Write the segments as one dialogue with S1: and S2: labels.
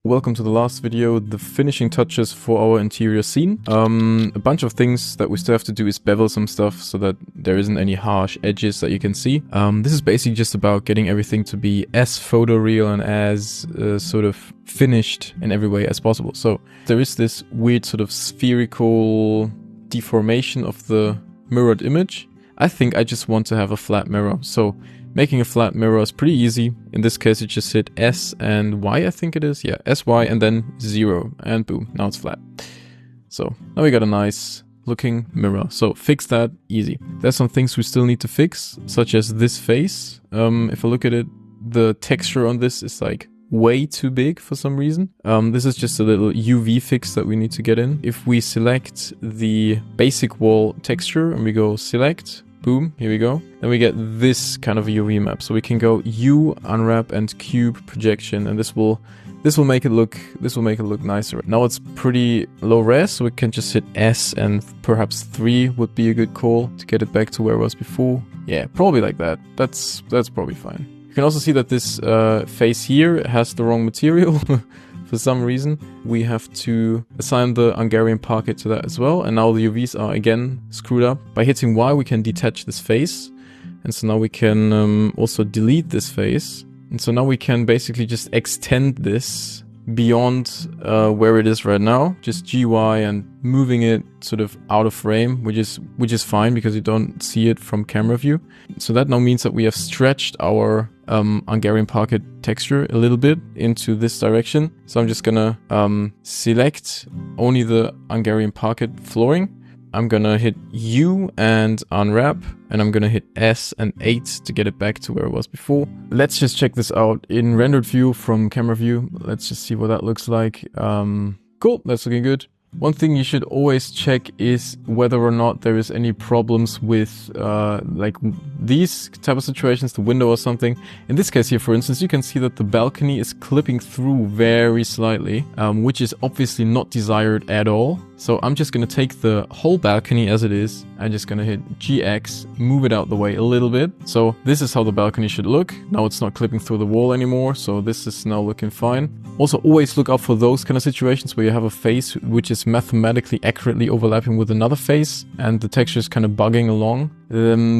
S1: welcome to the last video, the finishing touches for our interior scene. A bunch of things that we still have to do is bevel some stuff so that there isn't any harsh edges that you can see. This is basically just about getting everything to be as photoreal and as sort of finished in every way as possible. So there is this weird sort of spherical deformation of the mirrored image. I think I just want to have a flat mirror. So making a flat mirror is pretty easy. In this case, you just hit S and Y, I think it is. Yeah, SY and then 0 and boom, now it's flat. So now we got a nice looking mirror. So fix that, easy. There's some things we still need to fix, such as this face. If I look at it, the texture on this is like way too big for some reason. This is just a little UV fix that we need to get in. If we select the basic wall texture and we go select, boom, here we go. Then we get this kind of UV map. So we can go U, unwrap, and cube projection, and this will make it look nicer. Now it's pretty low res, so we can just hit S and perhaps 3 would be a good call to get it back to where it was before. Yeah, probably like that. That's probably fine. You can also see that this face here has the wrong material. For some reason, we have to assign the Hungarian parquet to that as well. And now the UVs are again screwed up. By hitting Y, we can detach this face. And so now we can also delete this face. And so now we can basically just extend this beyond where it is right now. Just GY and moving it sort of out of frame, which is fine because you don't see it from camera view. So that now means that we have stretched our Hungarian parquet texture a little bit into this direction. So I'm just gonna select only the Hungarian parquet flooring. I'm gonna hit U and unwrap, and I'm gonna hit S and 8 to get it back to where it was before. Let's just check this out in rendered view from camera view. Let's just see what that looks like. Cool, that's looking good. One thing you should always check is whether or not there is any problems with like these type of situations, the window or something. In this case here, for instance, you can see that the balcony is clipping through very slightly, which is obviously not desired at all. So I'm just going to take the whole balcony as it is. I'm just going to hit GX, move it out the way a little bit. So this is how the balcony should look. Now it's not clipping through the wall anymore. So this is now looking fine. Also always look out for those kind of situations where you have a face which is mathematically accurately overlapping with another face and the texture is kind of bugging along.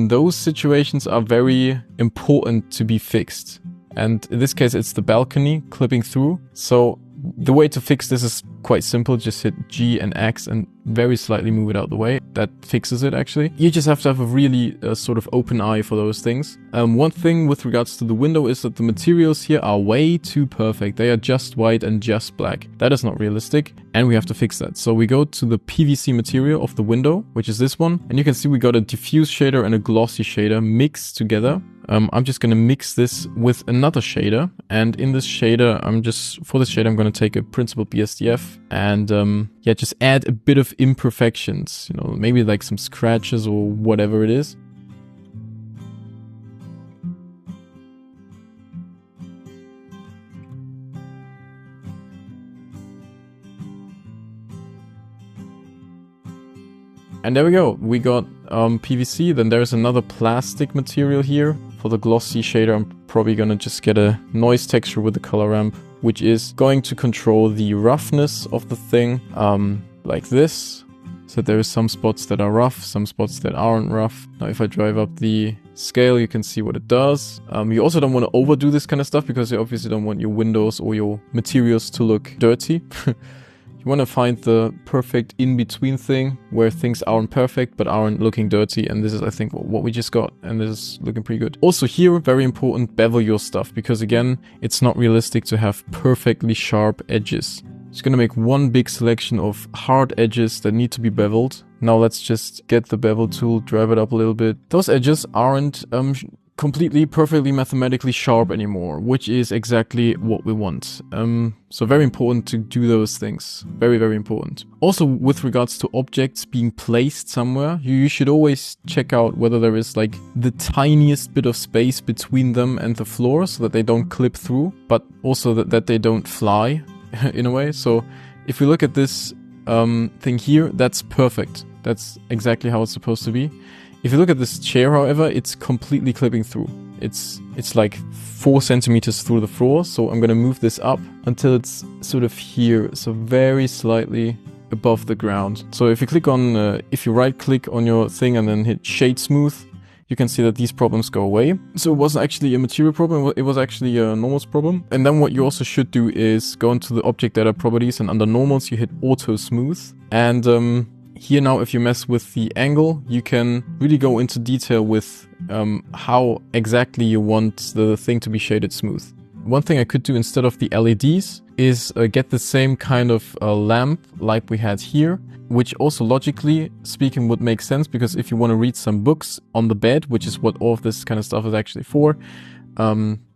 S1: Those situations are very important to be fixed. And in this case, it's the balcony clipping through. So the way to fix this is quite simple. Just hit G and X and very slightly move it out the way. That fixes it actually. You just have to have a really sort of open eye for those things. One thing with regards to the window is that the materials here are way too perfect. They are just white and just black. That is not realistic and we have to fix that. So we go to the PVC material of the window, which is this one. And you can see we got a diffuse shader and a glossy shader mixed together. I'm just going to mix this with another shader, and in this shader, for this shader, I'm going to take a Principled BSDF and yeah, just add a bit of imperfections, you know, maybe like some scratches or whatever it is. And there we go, we got PVC, then there's another plastic material here. For the glossy shader, I'm probably gonna just get a noise texture with the color ramp, which is going to control the roughness of the thing, like this. So there are some spots that are rough, some spots that aren't rough. Now if I drive up the scale, you can see what it does. You also don't want to overdo this kind of stuff because you obviously don't want your windows or your materials to look dirty. You want to find the perfect in-between thing where things aren't perfect but aren't looking dirty, and this is, I think, what we just got, and this is looking pretty good. Also here, very important, bevel your stuff, because again, it's not realistic to have perfectly sharp edges. Just gonna make one big selection of hard edges that need to be beveled. Now let's just get the bevel tool, drive it up a little bit. Those edges aren't completely perfectly mathematically sharp anymore, which is exactly what we want. So very important to do those things. Very, very important. Also, with regards to objects being placed somewhere, you should always check out whether there is like the tiniest bit of space between them and the floor so that they don't clip through, but also that they don't fly in a way. So if we look at this thing here, that's perfect. That's exactly how it's supposed to be. If you look at this chair, however, it's completely clipping through. It's like 4 centimeters through the floor. So I'm gonna move this up until it's sort of here, so very slightly above the ground. So if you click on, if you right click on your thing and then hit shade smooth, you can see that these problems go away. So it wasn't actually a material problem, it was actually a normals problem. And then what you also should do is go into the object data properties, and under normals you hit auto smooth. And here now, if you mess with the angle, you can really go into detail with how exactly you want the thing to be shaded smooth. One thing I could do instead of the LEDs is get the same kind of lamp like we had here, which also logically speaking would make sense, because if you want to read some books on the bed, which is what all of this kind of stuff is actually for,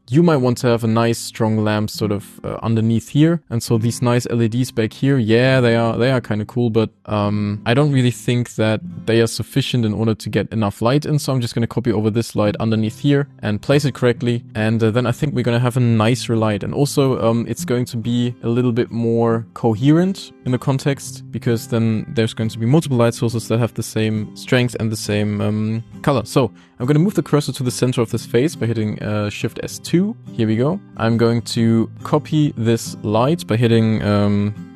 S1: you might want to have a nice strong lamp sort of underneath here. And so these nice LEDs back here, yeah, they are kind of cool, but I don't really think that they are sufficient in order to get enough light in. So I'm just going to copy over this light underneath here and place it correctly. And then I think we're going to have a nicer light. And also it's going to be a little bit more coherent in the context, because then there's going to be multiple light sources that have the same strength and the same color. So I'm going to move the cursor to the center of this face by hitting Shift S2. Here we go. I'm going to copy this light by hitting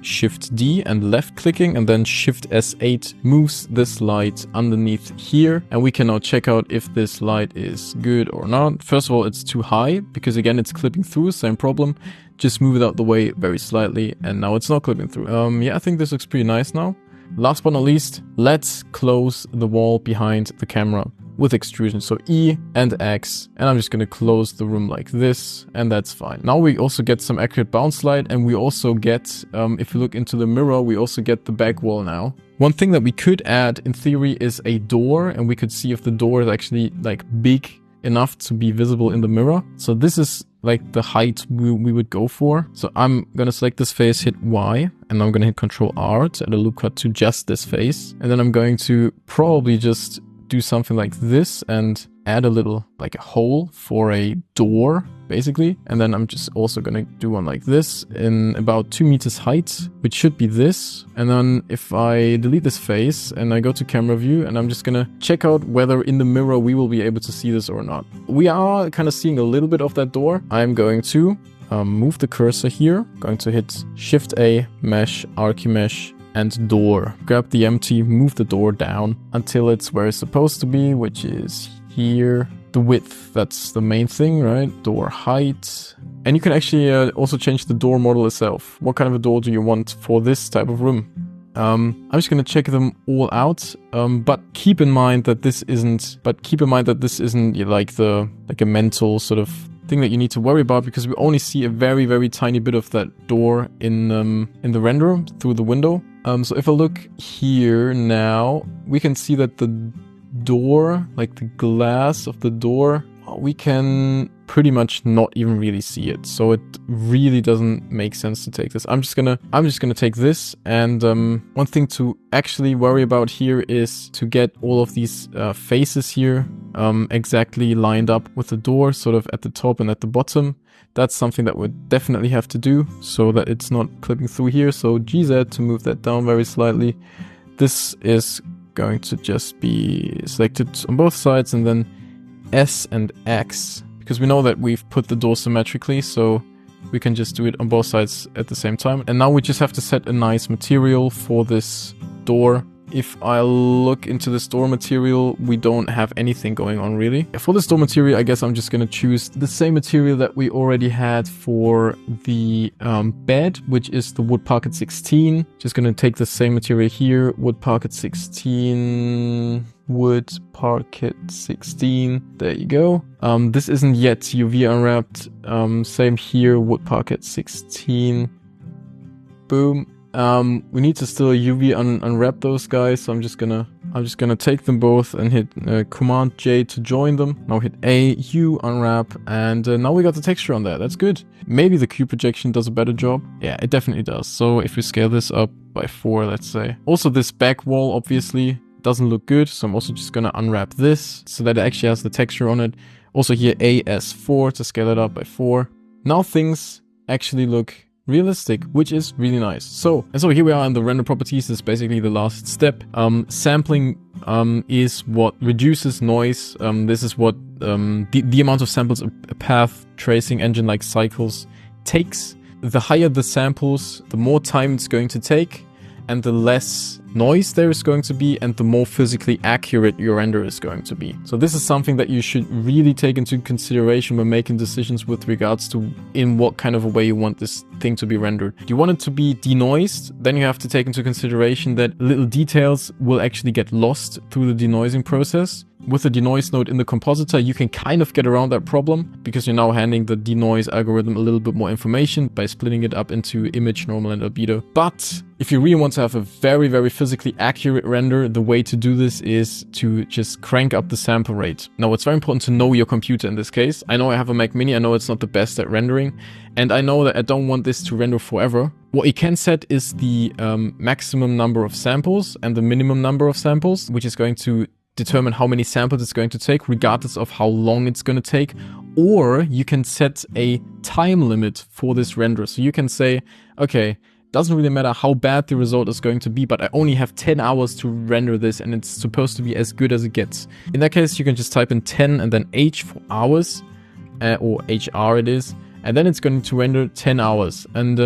S1: Shift D and left clicking, and then Shift S8 moves this light underneath here. And we can now check out if this light is good or not. First of all, it's too high because again, it's clipping through, same problem. Just move it out the way very slightly, and now it's not clipping through. Yeah, I think this looks pretty nice now. Last but not least, let's close the wall behind the camera with extrusion. So E and X, and I'm just going to close the room like this, and that's fine. Now we also get some accurate bounce light, and we also get, if you look into the mirror, we also get the back wall now. One thing that we could add in theory is a door, and we could see if the door is actually like big enough to be visible in the mirror. So this is like the height we would go for. So I'm gonna select this face, hit Y, and I'm gonna hit Ctrl R to add a loop cut to just this face. And then I'm going to probably just do something like this and add a little, like a hole for a door, basically. And then I'm just also gonna do one like this in about 2 meters height, which should be this. And then if I delete this face and I go to camera view, and I'm just gonna check out whether in the mirror we will be able to see this or not. We are kind of seeing a little bit of that door. I'm going to move the cursor here, going to hit Shift A, Mesh, Archimesh, and door. Grab the empty, move the door down until it's where it's supposed to be, which is here. The width, that's the main thing, right? Door height. And you can actually also change the door model itself. What kind of a door do you want for this type of room? I'm just gonna check them all out, but keep in mind that this isn't like a mental sort of thing that you need to worry about, because we only see a very, very tiny bit of that door in the render through the window. So if I look here now, we can see that the door, like the glass of the door, we can pretty much not even really see it. So it really doesn't make sense to take this. I'm just gonna take this, and one thing to actually worry about here is to get all of these faces here exactly lined up with the door, sort of at the top and at the bottom. That's something that we definitely have to do so that it's not clipping through here. So GZ to move that down very slightly. This is going to just be selected on both sides, and then S and X, because we know that we've put the door symmetrically, so we can just do it on both sides at the same time. And now we just have to set a nice material for this door. If I look into this door material, we don't have anything going on really. For this door material, I guess I'm just gonna choose the same material that we already had for the bed, which is the wood parquet 16. Just gonna take the same material here, wood parquet 16, wood parquet 16. There you go. This isn't yet UV unwrapped. Same here, wood parquet 16. Boom. We need to still UV unwrap those guys, so I'm just gonna take them both and hit Command J to join them. Now hit A, U, unwrap, and now we got the texture on there. That's good. Maybe the Q projection does a better job. Yeah, it definitely does. So if we scale this up by 4, let's say. Also, this back wall obviously doesn't look good, so I'm also just gonna unwrap this so that it actually has the texture on it. Also here AS4 to scale it up by 4. Now things actually look realistic, which is really nice. So here we are in the render properties. This is basically the last step. Sampling is what reduces noise. This is what the amount of samples a path tracing engine like Cycles takes. The higher the samples, the more time it's going to take, and the less noise there is going to be, and the more physically accurate your render is going to be. So this is something that you should really take into consideration when making decisions with regards to in what kind of a way you want this thing to be rendered. Do you want it to be denoised? Then you have to take into consideration that little details will actually get lost through the denoising process. With the denoise node in the compositor, you can kind of get around that problem because you're now handing the denoise algorithm a little bit more information by splitting it up into image, normal, and albedo. But if you really want to have a very, very physically accurate render, the way to do this is to just crank up the sample rate. Now, it's very important to know your computer in this case. I know I have a Mac Mini. I know it's not the best at rendering, and I know that I don't want this to render forever. What you can set is the maximum number of samples and the minimum number of samples, which is going to determine how many samples it's going to take, regardless of how long it's going to take. Or you can set a time limit for this render. So you can say, okay, doesn't really matter how bad the result is going to be, but I only have 10 hours to render this, and it's supposed to be as good as it gets. In that case, you can just type in 10 and then H for hours, or HR it is, and then it's going to render 10 hours. And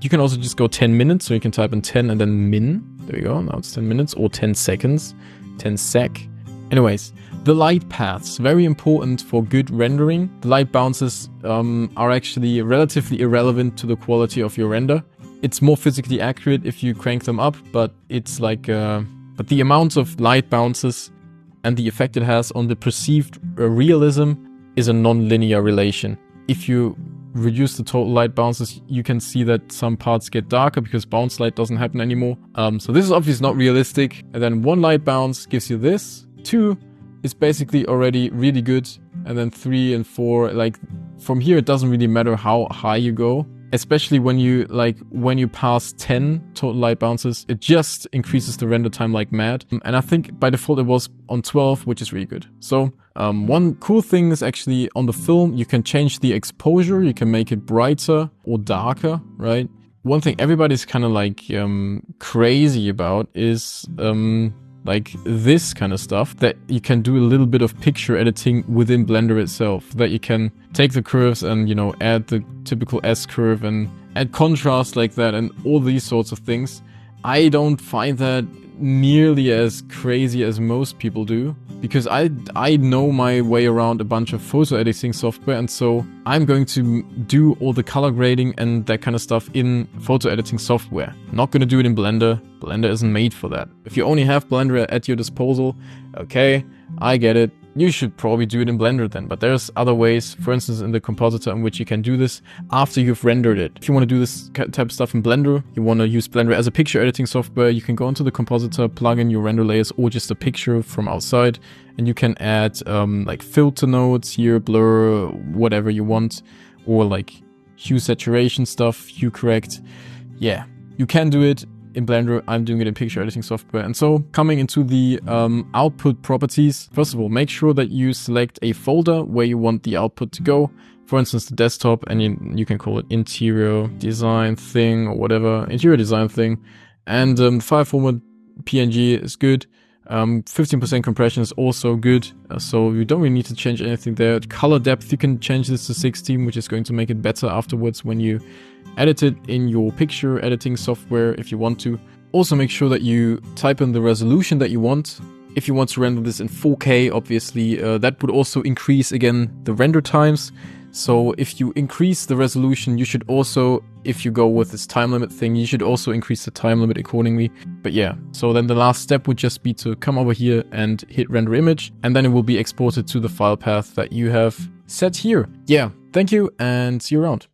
S1: you can also just go 10 minutes, so you can type in 10 and then min. There you go, now it's 10 minutes, or 10 seconds. 10 sec. Anyways, the light paths, very important for good rendering. The light bounces are actually relatively irrelevant to the quality of your render. It's more physically accurate if you crank them up, but it's like, but the amount of light bounces and the effect it has on the perceived realism is a non-linear relation. If you reduce the total light bounces, you can see that some parts get darker because bounce light doesn't happen anymore. So this is obviously not realistic. And then 1 light bounce gives you this. 2 is basically already really good. And then 3 and 4, like from here, it doesn't really matter how high you go. Especially when you pass 10 total light bounces, it just increases the render time like mad. And I think by default it was on 12, which is really good. So one cool thing is actually on the film, you can change the exposure. You can make it brighter or darker, right? One thing everybody's kind of like crazy about is like this kind of stuff, that you can do a little bit of picture editing within Blender itself, that you can take the curves and, you know, add the typical S curve and add contrast like that and all these sorts of things. I don't find that nearly as crazy as most people do, because I know my way around a bunch of photo editing software, and so I'm going to do all the color grading and that kind of stuff in photo editing software. Not going to do it in Blender. Blender isn't made for that. If you only have Blender at your disposal, okay, I get it. You should probably do it in Blender then, but there's other ways, for instance in the compositor, in which you can do this after you've rendered it. If you want to do this type of stuff in Blender, you want to use Blender as a picture editing software, you can go into the compositor, plug in your render layers or just a picture from outside, and you can add like filter nodes here, blur, whatever you want, or like hue saturation stuff, hue correct. Yeah, you can do it in Blender. I'm doing it in picture editing software. And so coming into the output properties, first of all, make sure that you select a folder where you want the output to go. For instance, the desktop, and you can call it interior design thing or whatever, interior design thing. And file format PNG is good. 15% compression is also good, so you don't really need to change anything there. Color depth, you can change this to 16, which is going to make it better afterwards when you edit it in your picture editing software if you want to. Also make sure that you type in the resolution that you want. If you want to render this in 4K, obviously, that would also increase again the render times. So if you increase the resolution, you should also, if you go with this time limit thing, you should also increase the time limit accordingly. But yeah, so then the last step would just be to come over here and hit render image, and then it will be exported to the file path that you have set here. Yeah, thank you and see you around.